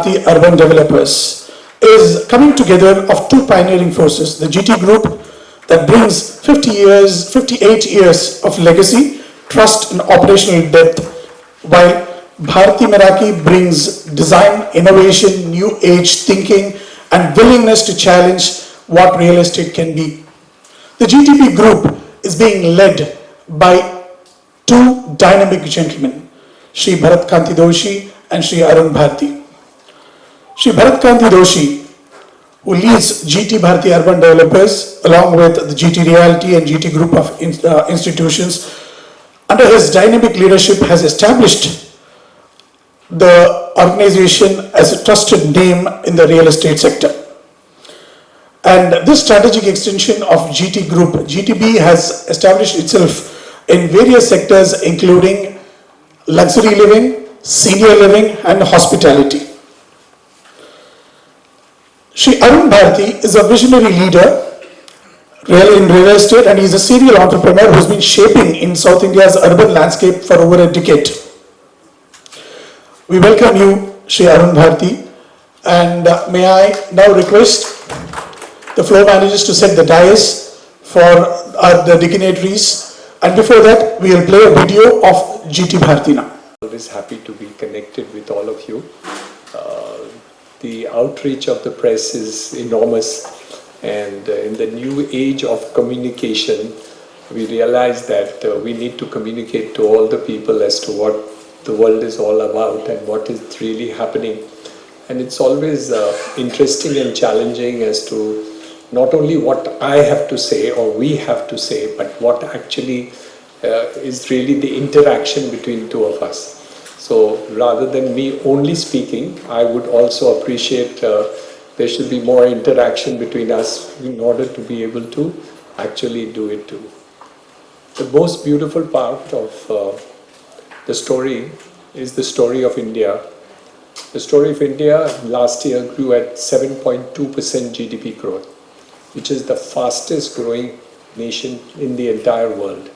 Bharti Urban Developers is coming together of two pioneering forces, the GT Group that brings 58 years of legacy, trust and operational depth, while Bharti Meraki brings design, innovation, new age thinking and willingness to challenge what real estate can be. The GTB Group is being led by two dynamic gentlemen, Shri Bharat Kanti Doshi and Shri Arun Bharti. Shri Bharat Kanti Doshi, who leads GT Bharti Urban Developers along with the GT Realty and GT Group of institutions, under his dynamic leadership has established the organization as a trusted name in the real estate sector. And this strategic extension of GT Group, GTB has established itself in various sectors including luxury living, senior living and hospitality. Shri Arun Bharti is a visionary leader in real estate and he is a serial entrepreneur who has been shaping in South India's urban landscape for over a decade. We welcome you, Shri Arun Bharti, and may I now request the floor managers to set the dais for the dignitaries, and before that we will play a video of GT Bharti now. Always happy to be connected with all of you. The outreach of the press is enormous, and in the new age of communication we realize that we need to communicate to all the people as to what the world is all about and what is really happening. And it's always interesting and challenging as to not only what I have to say or we have to say, but what actually is really the interaction between two of us. So rather than me only speaking, I would also appreciate there should be more interaction between us in order to be able to actually do it too. The most beautiful part of the story is the story of India. The story of India last year grew at 7.2% GDP growth, which is the fastest growing nation in the entire world.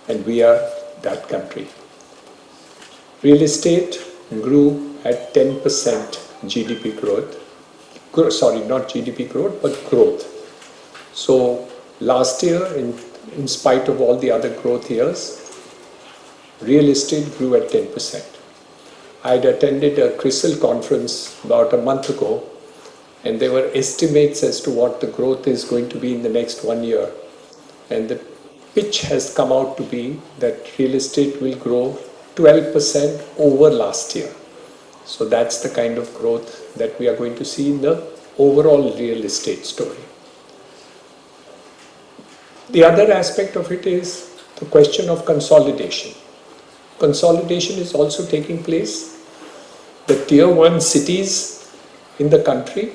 And we are that country. Real estate grew at 10% GDP growth. Sorry, not GDP growth, but growth. So last year, in spite of all the other growth years, real estate grew at 10%. I had attended a CRISIL conference about a month ago, and there were estimates as to what the growth is going to be in the next 1 year. And the pitch has come out to be that real estate will grow 12% over last year. So that's the kind of growth that we are going to see in the overall real estate story. The other aspect of it is the question of consolidation. Consolidation is also taking place. The tier 1 cities in the country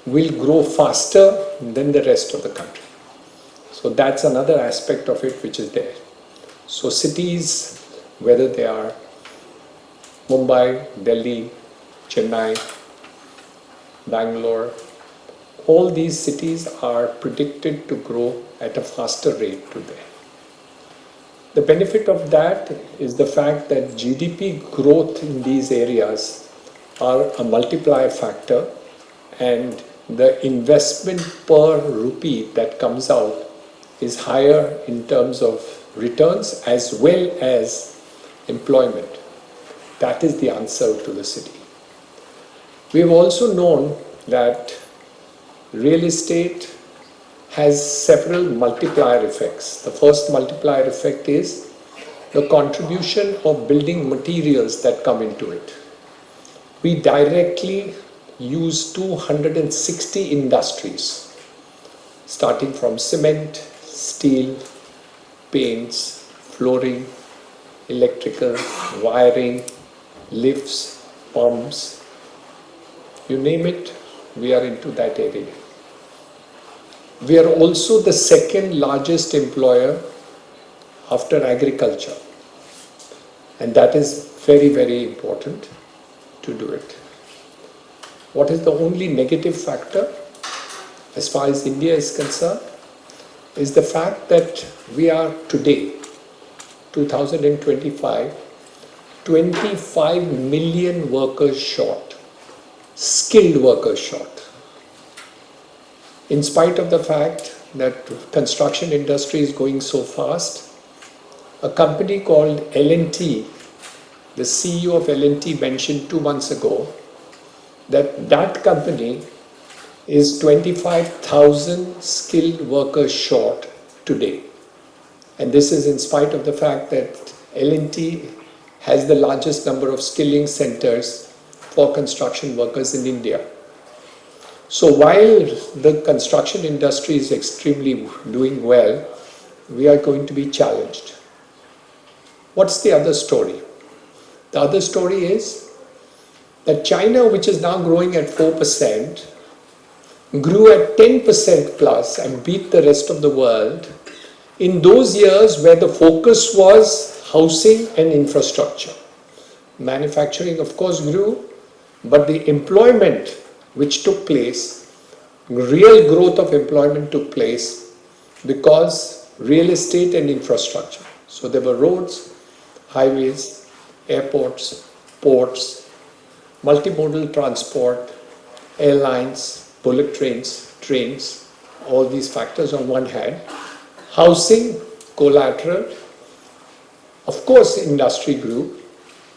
will grow faster than the rest of the country. So that's another aspect of it which is there. So cities, whether they are Mumbai, Delhi, Chennai, Bangalore, all these cities are predicted to grow at a faster rate today. The benefit of that is the fact that GDP growth in these areas are a multiplier factor, and the investment per rupee that comes out is higher in terms of returns as well as employment. That is the answer to the city. We have also known that real estate has several multiplier effects. The first multiplier effect is the contribution of building materials that come into it. We directly use 260 industries, starting from cement, steel, paints, flooring, electrical, wiring, lifts, pumps, you name it, we are into that area. We are also the second largest employer after agriculture, and that is very, very important to do it. What is the only negative factor as far as India is concerned is the fact that we are today, 2025, 25 million workers short skilled workers short. In spite of the fact that construction industry is going so fast, a company called L&T, the CEO of L&T mentioned 2 months ago that that company is 25,000 skilled workers short today. And this is in spite of the fact that L&T has the largest number of skilling centers for construction workers in India. So while the construction industry is extremely doing well, we are going to be challenged. What's the other story? The other story is that China, which is now growing at 4%, grew at 10% plus and beat the rest of the world in those years where the focus was housing and infrastructure. Manufacturing, of course, grew, but the employment which took place, real growth of employment took place because real estate and infrastructure. So there were roads, highways, airports, ports, multimodal transport, airlines, bullet trains, all these factors on one hand. Housing, collateral, of course industry grew,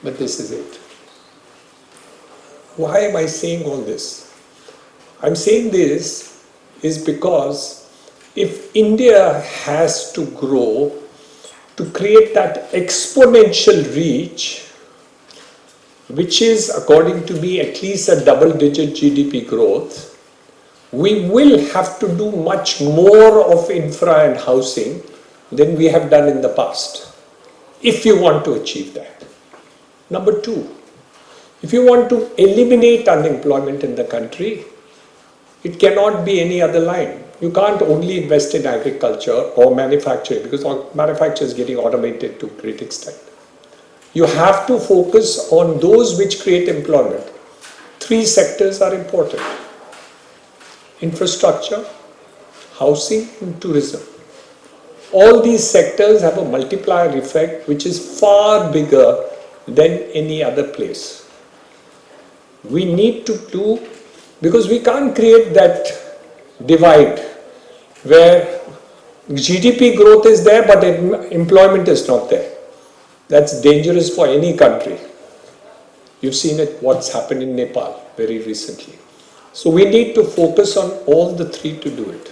but this is it. Why am I saying all this? I'm saying this is because if India has to grow to create that exponential reach, which is according to me at least a double-digit GDP growth, we will have to do much more of infra and housing than we have done in the past, if you want to achieve that. Number two, if you want to eliminate unemployment in the country, it cannot be any other line. You can't only invest in agriculture or manufacturing, because manufacturing is getting automated to a great extent. You have to focus on those which create employment. 3 sectors are important: infrastructure, housing, and tourism. All these sectors have a multiplier effect which is far bigger than any other place. We need to do, because we can't create that divide where GDP growth is there but employment is not there. That's dangerous for any country. You've seen it, what's happened in Nepal very recently. So we need to focus on all the 3 to do it.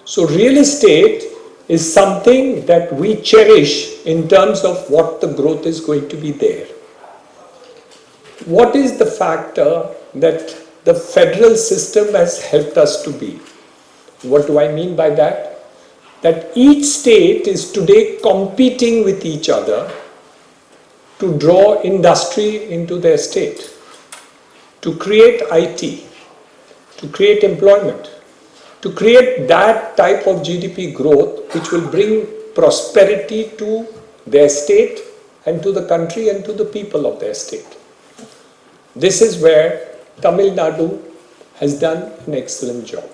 So real estate is something that we cherish in terms of what the growth is going to be there. What is the factor that the federal system has helped us to be? What do I mean by that? That each state is today competing with each other to draw industry into their state, to create IT, to create employment, to create that type of GDP growth which will bring prosperity to their state and to the country and to the people of their state. This is where Tamil Nadu has done an excellent job.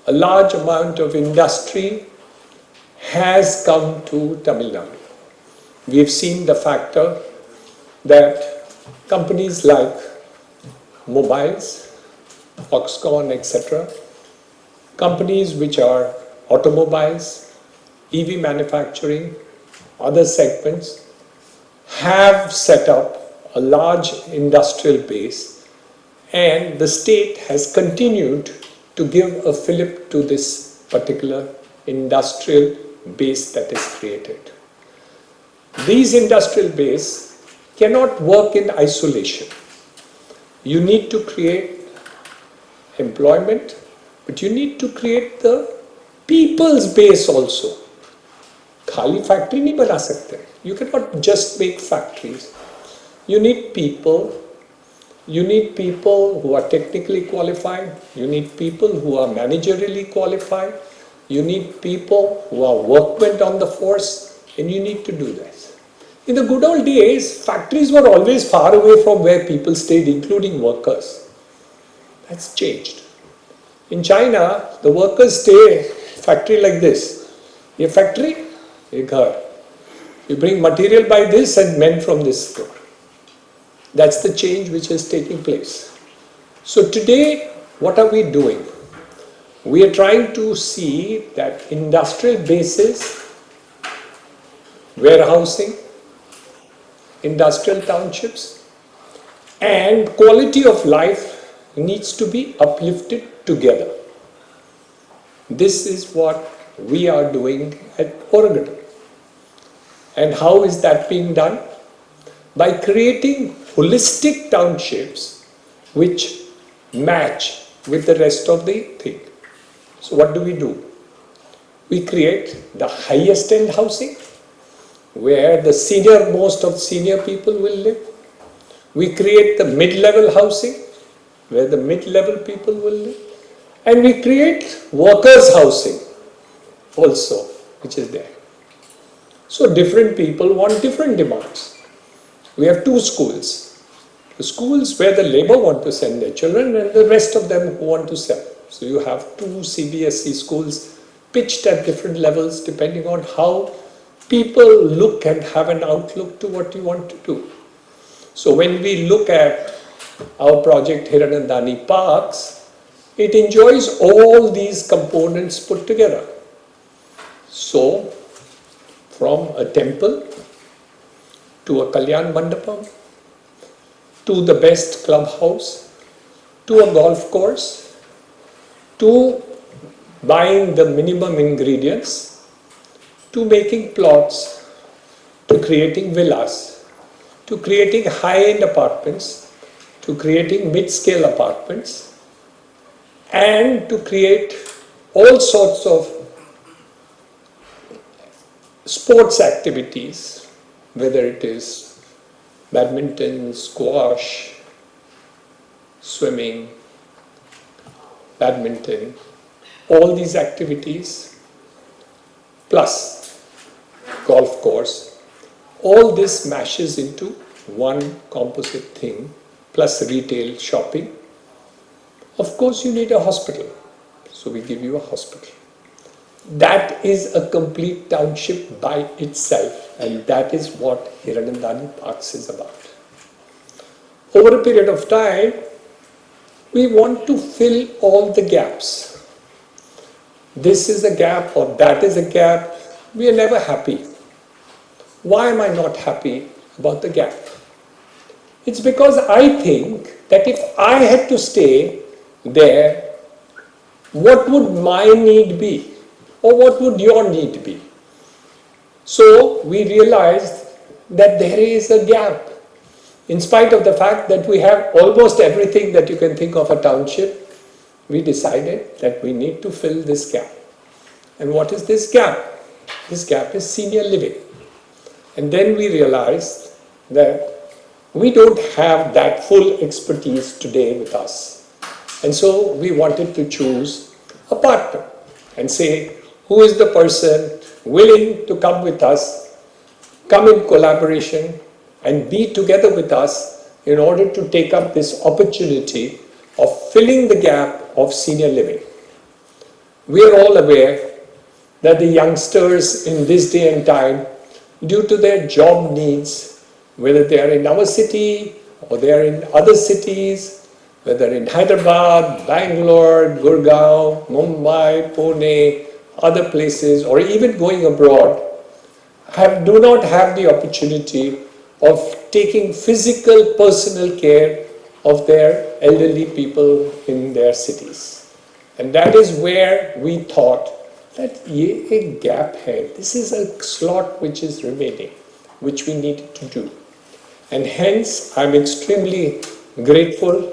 A large amount of industry has come to Tamil Nadu. We have seen the factor that companies like mobiles, Foxconn, etc., companies which are automobiles, EV manufacturing, other segments, have set up a large industrial base, and the state has continued to give a fillip to this particular industrial base that is created. These industrial base cannot work in isolation. You need to create employment, but you need to create the people's base also. Khali factory nahi bana sakte. You cannot just make factories. You need people. You need people who are technically qualified. You need people who are managerially qualified. You need people who are workmen on the force, and you need to do this. In the good old days, factories were always far away from where people stayed, including workers. That's changed. In China, the workers stay factory like this. Ye factory, ye ghar. You bring material by this and men from this store. That's the change which is taking place. So today, what are we doing? We are trying to see that industrial bases, warehousing, industrial townships, and quality of life needs to be uplifted together. This is what we are doing at Oregon. And how is that being done? By creating holistic townships which match with the rest of the thing. So what do? We create the highest end housing where the most of senior people will live. We create the mid-level housing where the mid-level people will live. And we create workers' housing also, which is there. So different people want different demands. We have two schools. The schools where the labor want to send their children and the rest of them who want to sell. So you have two CBSE schools pitched at different levels depending on how people look and have an outlook to what you want to do. So when we look at our project Hiranandani Parks, it enjoys all these components put together. So from a temple to a Kalyan Mandapam, to the best clubhouse, to a golf course, to buying the minimum ingredients, to making plots, to creating villas, to creating high-end apartments, to creating mid-scale apartments, and to create all sorts of sports activities, whether it is badminton, squash, swimming, badminton, all these activities, plus golf course, all this mashes into one composite thing, plus retail shopping. Of course, you need a hospital, so we give you a hospital. That is a complete township by itself, and that is what Hiranandani Parks is about. Over a period of time, we want to fill all the gaps. This is a gap or that is a gap. We are never happy. Why am I not happy about the gap? It's because I think that if I had to stay there, what would my need be? Or what would your need be? So we realized that there is a gap. In spite of the fact that we have almost everything that you can think of a township, we decided that we need to fill this gap. And what is this gap? This gap is senior living. And then we realized that we don't have that full expertise today with us. And so we wanted to choose a partner and say, who is the person willing to come with us, come in collaboration, and be together with us in order to take up this opportunity of filling the gap of senior living. We are all aware that the youngsters in this day and time, due to their job needs, whether they are in our city or they are in other cities, whether in Hyderabad, Bangalore, Gurgaon, Mumbai, Pune, other places, or even going abroad, do not have the opportunity of taking physical personal care of their elderly people in their cities. And that is where we thought that a gap here, this is a slot which is remaining, which we need to do. And hence, I'm extremely grateful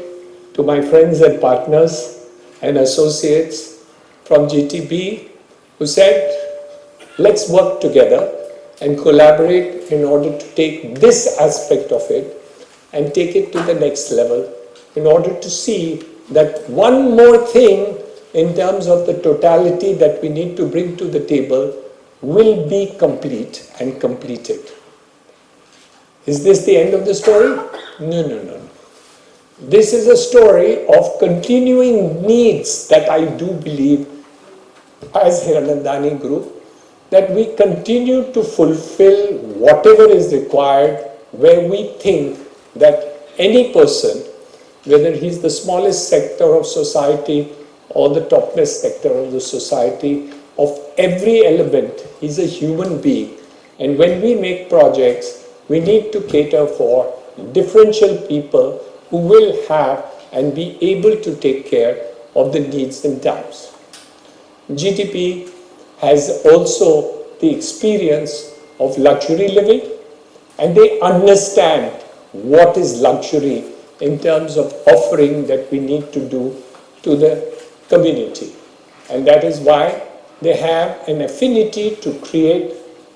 to my friends and partners and associates from GTB who said, let's work together and collaborate in order to take this aspect of it and take it to the next level in order to see that one more thing in terms of the totality that we need to bring to the table will be complete and completed. Is this the end of the story? No. This is a story of continuing needs that I do believe as Hiranandani Group, that we continue to fulfill whatever is required where we think that any person whether he's the smallest sector of society or the topmost sector of the society, of every element. He's a human being. And when we make projects, we need to cater for differential people who will have and be able to take care of the needs and times. GTP has also the experience of luxury living, and they understand what is luxury in terms of offering that we need to do to the community. And that is why they have an affinity to create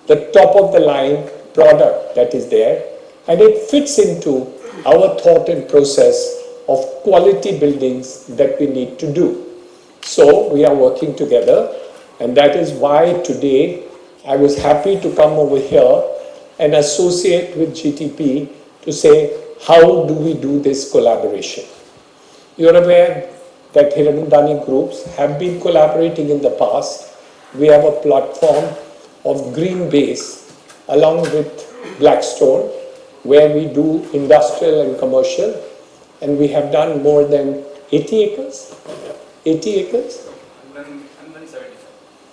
the top of the line product that is there, and it fits into our thought and process of quality buildings that we need to do. So we are working together, and that is why today I was happy to come over here and associate with GTP to say, how do we do this collaboration? You're aware that Hiranandani Groups have been collaborating in the past. We have a platform of green base along with Blackstone, where we do industrial and commercial, and we have done more than 80 acres. 80 acres?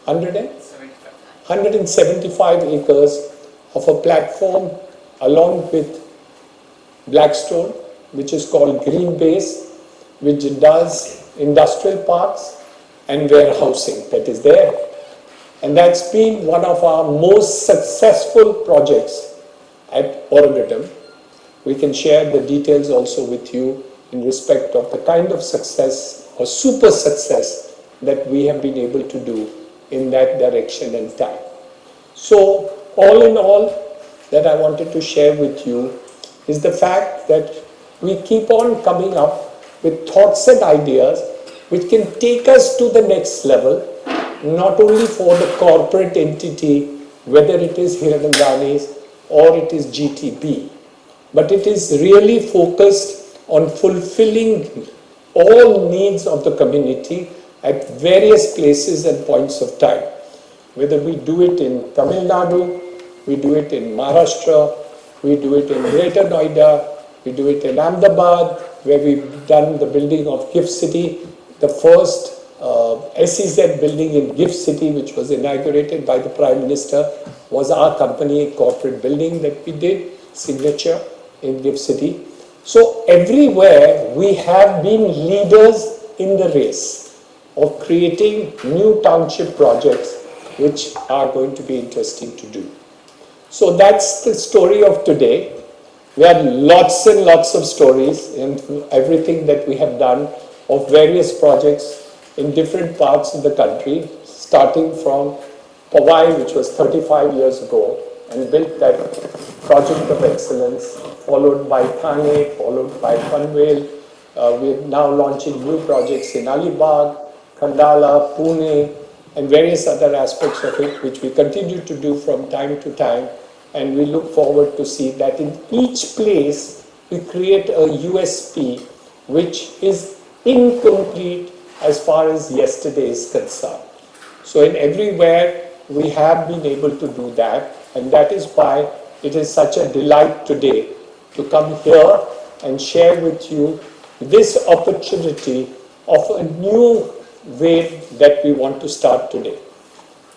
175 acres of a platform along with Blackstone, which is called Green Base, which does industrial parks and warehousing that is there. And that's been one of our most successful projects at Oragadam. We can share the details also with you in respect of the kind of success or super success that we have been able to do in that direction and time. So all in all that I wanted to share with you is the fact that we keep on coming up with thoughts and ideas which can take us to the next level, not only for the corporate entity, whether it is Hiranandani's or it is GTB, but it is really focused on fulfilling all needs of the community at various places and points of time. Whether we do it in Tamil Nadu, we do it in Maharashtra, we do it in Greater Noida, we do it in Ahmedabad, where we've done the building of Gift City, the first SEZ building in Gift City, which was inaugurated by the Prime Minister, was our company corporate building that we did, Signature in Gift City. So everywhere we have been leaders in the race of creating new township projects which are going to be interesting to do. So that's the story of today. We have lots and lots of stories in everything that we have done of various projects in different parts of the country, starting from Powai, which was 35 years ago, and built that project of excellence, followed by Thane, followed by Panvel. We're now launching new projects in Alibag, Khandala, Pune, and various other aspects of it, which we continue to do from time to time. And we look forward to see that in each place, we create a USP, which is incomplete as far as yesterday is concerned. So in everywhere, we have been able to do that. And that is why it is such a delight today to come here and share with you this opportunity of a new wave that we want to start today.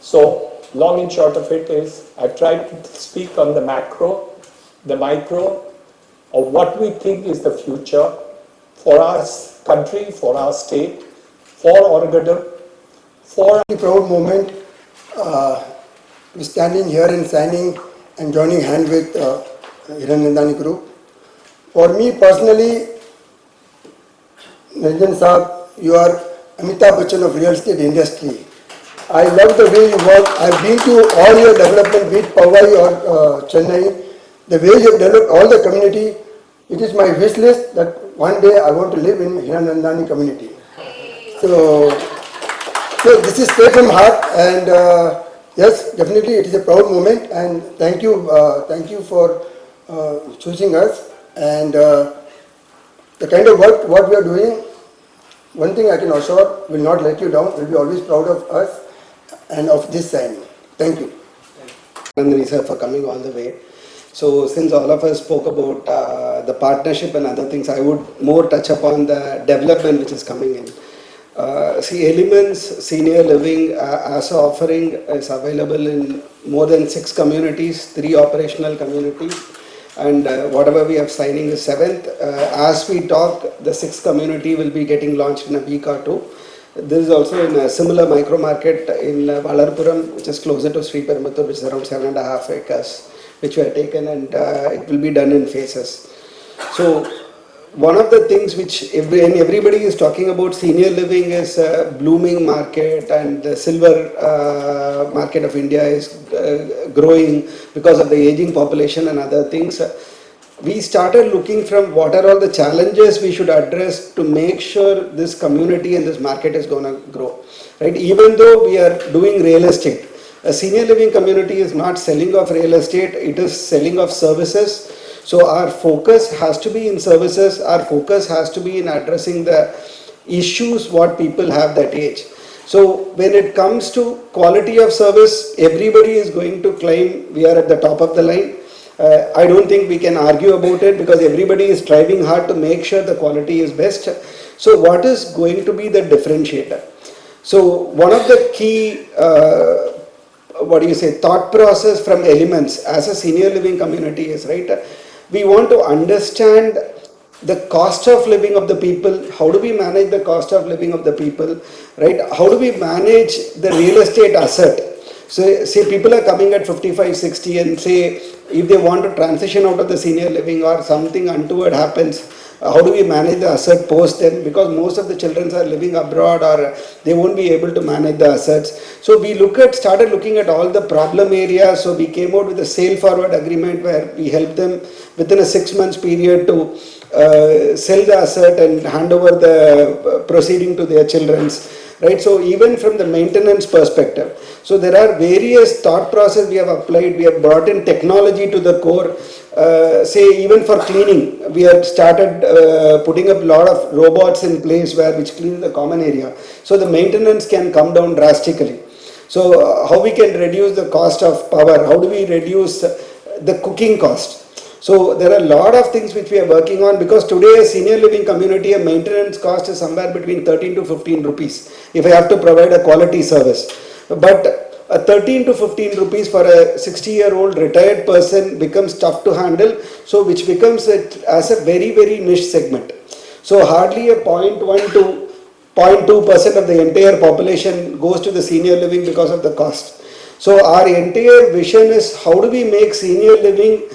So long and short of it is, I've tried to speak on the macro, the micro of what we think is the future for our country, for our state, for Oragadam, for A proud moment standing here and signing and joining hand with Hiranandani Group. For me personally, Niranjan Saab, you are Amitabh Bachchan of real estate industry. I love the way you work. I've been to all your development, be it Powai or Chennai. The way you have developed all the community, it is my wish list that one day I want to live in Hiranandani community. So this is straight from heart, and yes, definitely it is a proud moment, and thank you for choosing us, and the kind of work what we are doing. One thing I can assure, will not let you down. We'll be always proud of us and of this signing. Thank you. Hiranandani sir for coming all the way. So since all of us spoke about the partnership and other things, I would more touch upon the development which is coming in. See, Elements Senior Living as an offering is available in more than 6 communities, 3 operational communities, and whatever we have signing is 7th. As we talk, the 6th community will be getting launched in a week or two. This is also in a similar micro market in Valarpuram, which is closer to Sri Perumbudur, which is around 7.5 acres, which we have taken, and it will be done in phases. So one of the things which everybody is talking about senior living is a blooming market, and the silver market of India is growing because of the aging population and other things. We started looking from what are all the challenges we should address to make sure this community and this market is going to grow. Right? Even though we are doing real estate, a senior living community is not selling of real estate, it is selling of services. So our focus has to be in services, our focus has to be in addressing the issues what people have that age. So when it comes to quality of service, everybody is going to claim we are at the top of the line. I don't think we can argue about it because everybody is striving hard to make sure the quality is best. So what is going to be the differentiator? So one of the key thought process from Elements as a senior living community is, right, we want to understand the cost of living of the people. How do we manage the cost of living of the people, right? How do we manage the real estate asset? So say people are coming at 55, 60 and say if they want to transition out of the senior living or something untoward happens, how do we manage the asset post them, because most of the children are living abroad or they won't be able to manage the assets. So we started looking at all the problem areas. So we came out with a sale forward agreement where we help them within a 6 months period to sell the asset and hand over the proceeding to their children's. Right, so even from the maintenance perspective, so there are various thought process we have applied. We have brought in technology to the core. Say even for cleaning, we have started putting up a lot of robots in place which clean the common area. So the maintenance can come down drastically. So how we can reduce the cost of power? How do we reduce the cooking cost? So there are a lot of things which we are working on, because today a senior living community, a maintenance cost is somewhere between 13 to 15 rupees if I have to provide a quality service. But a 13 to 15 rupees for a 60-year-old retired person becomes tough to handle, so which becomes as a very, very niche segment. So hardly a 0.1 to 0.2% of the entire population goes to the senior living because of the cost. So our entire vision is how do we make senior living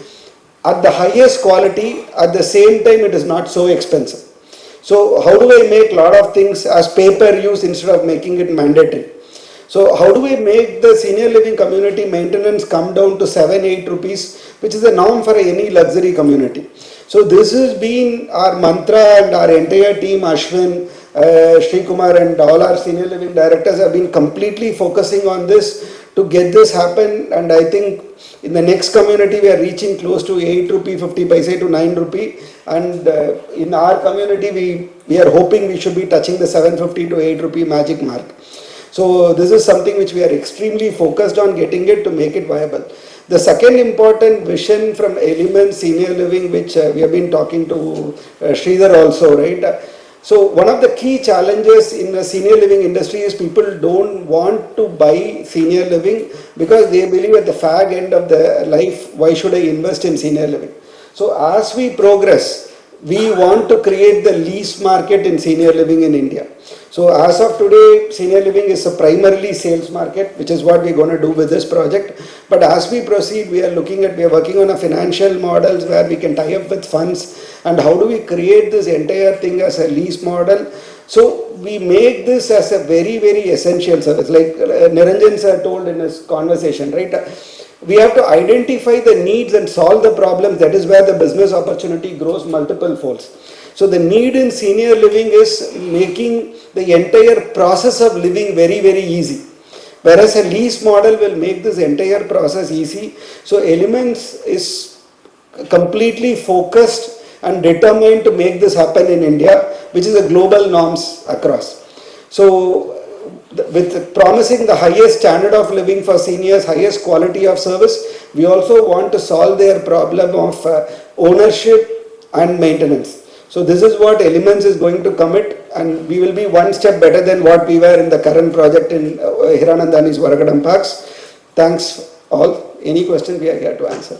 at the highest quality, at the same time it is not so expensive. So how do I make a lot of things as pay-per-use instead of making it mandatory? So how do we make the senior living community maintenance come down to 7-8 rupees, which is the norm for any luxury community. So this has been our mantra, and our entire team, Ashwin, Sri Kumar and all our senior living directors have been completely focusing on this to get this happen. And I think in the next community we are reaching close to 8 rupee 50 paise to 9 rupee, and in our community we are hoping we should be touching the 750 to 8 rupee magic mark. So this is something which we are extremely focused on getting it to make it viable. The second important vision from Elements Senior Living, which we have been talking to Sridhar also, right? So one of the key challenges in the senior living industry is people don't want to buy senior living because they believe at the fag end of the life, why should I invest in senior living? So as we progress, we want to create the lease market in senior living in India. So as of today, senior living is a primarily sales market, which is what we're going to do with this project. But as we proceed, we are working on a financial models where we can tie up with funds, and how do we create this entire thing as a lease model. So we make this as a very, very essential service. Like Niranjan sir told in his conversation, right? We have to identify the needs and solve the problems. That is where the business opportunity grows multiple folds. So the need in senior living is making the entire process of living very, very easy. Whereas a lease model will make this entire process easy. So Elements is completely focused and determined to make this happen in India, which is a global norms across. So with promising the highest standard of living for seniors, highest quality of service, we also want to solve their problem of ownership and maintenance. So this is what Elements is going to commit, and we will be one step better than what we were in the current project in Hiranandani's Varagadam Parks. Thanks all. Any questions we are here to answer.